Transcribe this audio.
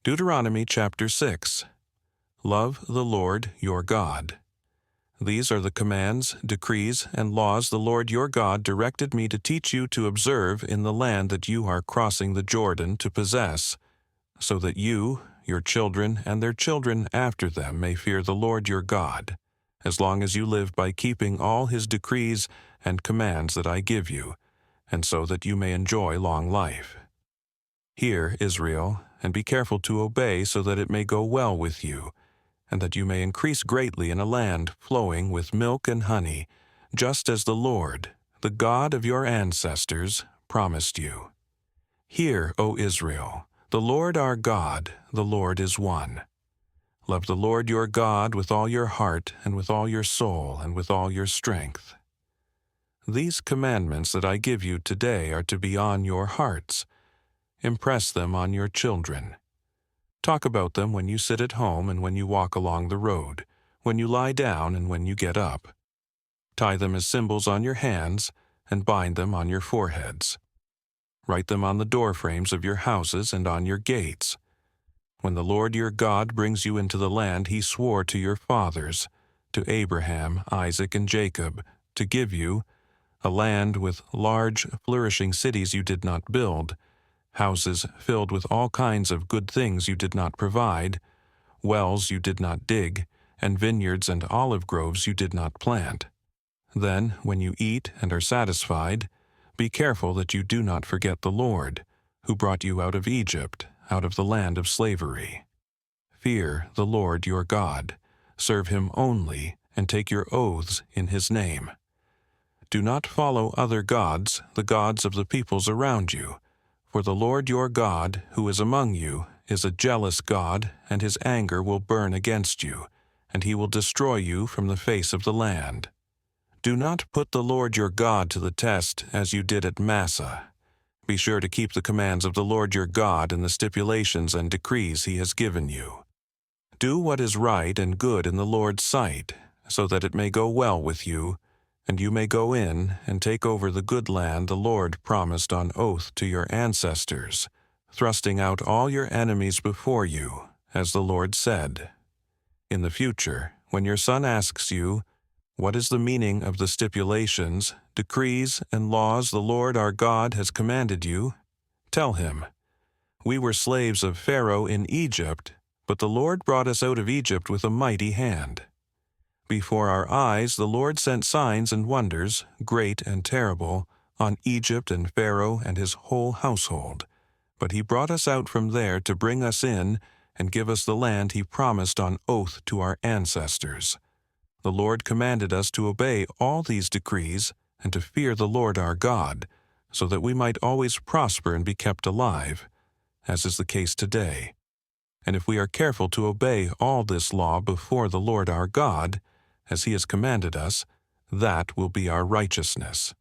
Deuteronomy chapter 6. Love the Lord your God. These are the commands, decrees, and laws the Lord your God directed me to teach you to observe in the land that you are crossing the Jordan to possess, so that you, your children, and their children after them may fear the Lord your God, as long as you live by keeping all his decrees and commands that I give you, and so that you may enjoy long life. Hear, Israel, and be careful to obey so that it may go well with you, and that you may increase greatly in a land flowing with milk and honey, just as the Lord, the God of your ancestors, promised you. Hear, O Israel, the Lord our God, the Lord is one. Love the Lord your God with all your heart and with all your soul and with all your strength. These commandments that I give you today are to be on your hearts. Impress them on your children. Talk about them when you sit at home and when you walk along the road, when you lie down and when you get up. Tie them as symbols on your hands and bind them on your foreheads. Write them on the doorframes of your houses and on your gates. When the Lord your God brings you into the land he swore to your fathers, to Abraham, Isaac, and Jacob, to give you, a land with large, flourishing cities you did not build, houses filled with all kinds of good things you did not provide, wells you did not dig, and vineyards and olive groves you did not plant. Then, when you eat and are satisfied, be careful that you do not forget the Lord, who brought you out of Egypt, out of the land of slavery. Fear the Lord your God, serve him only, and take your oaths in his name. Do not follow other gods, the gods of the peoples around you, for the Lord your God, who is among you, is a jealous God, and his anger will burn against you, and he will destroy you from the face of the land. Do not put the Lord your God to the test as you did at Massah. Be sure to keep the commands of the Lord your God and the stipulations and decrees he has given you. Do what is right and good in the Lord's sight, so that it may go well with you, and you may go in and take over the good land the Lord promised on oath to your ancestors, thrusting out all your enemies before you, as the Lord said. In the future, when your son asks you, "What is the meaning of the stipulations, decrees, and laws the Lord our God has commanded you?" tell him, "We were slaves of Pharaoh in Egypt, but the Lord brought us out of Egypt with a mighty hand. Before our eyes the Lord sent signs and wonders, great and terrible, on Egypt and Pharaoh and his whole household. But he brought us out from there to bring us in and give us the land he promised on oath to our ancestors. The Lord commanded us to obey all these decrees and to fear the Lord our God, so that we might always prosper and be kept alive, as is the case today. And if we are careful to obey all this law before the Lord our God, as he has commanded us, that will be our righteousness."